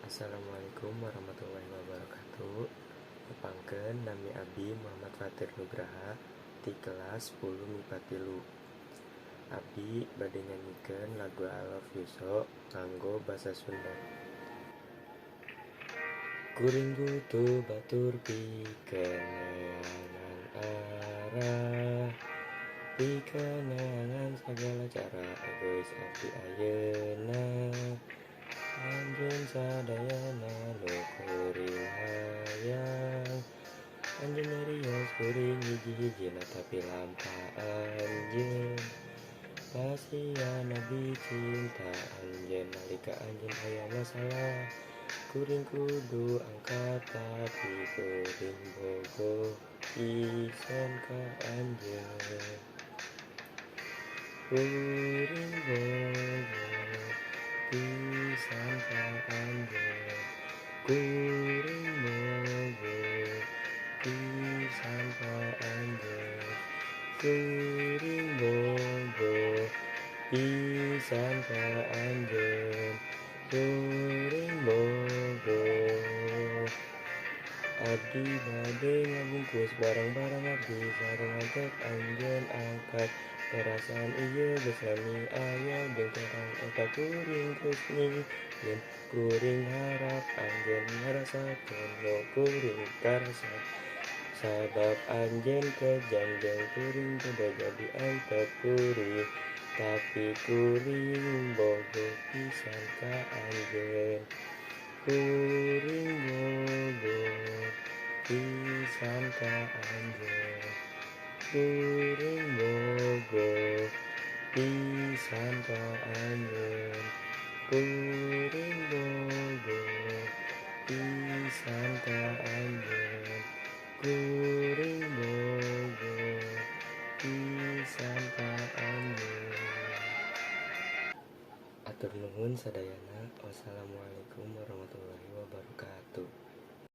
Assalamualaikum warahmatullahi wabarakatuh. Nepangkeun nami abdi Muhammad Fatir Nugraha di kelas 10 MIPA 3. Abdi bade nyanyiikeun lagu I Love You So nganggo basa Sunda. Kuring butuh batur pikeun neangan arah, pikeun neangan sagala cara geus abdi ayeuna. Anjeun sadayana nu kuring hayang, anjeun nyarios kuring hiji-hijina tapi lampa anjeun. Pasian abdi cinta anjeun nalika anjeun aya masalah, kuring kudu angkat tapi kuring bogoh pisan ka anjeun. Kuring bogoh pisan ka anjeun, kuring bogoh pisan ka anjeun, kuring bogoh pisan ka anjeun, kuring bogoh. Abdi bade ngabungkus barang-barang abdi sareng angkat anjeun angkat. Perasaan ieu geus lami aya jeung terang eta kuring geus nyieun. Kuring harap anjeun ngarasakeun nu kuring karasa, sabab anjeun kejam jeung kuring teu jadi antep kuring. Tapi kuring bogoh pisan ka anjeun, kuring bogoh pisan ka anjeun, kuring bogoh pisan ka anjeun, kuring bogoh pisan ka anjeun, kuring bogoh pisan ka anjeun. Atur nuhun sadayana. Wassalamualaikum warahmatullahi wabarakatuh.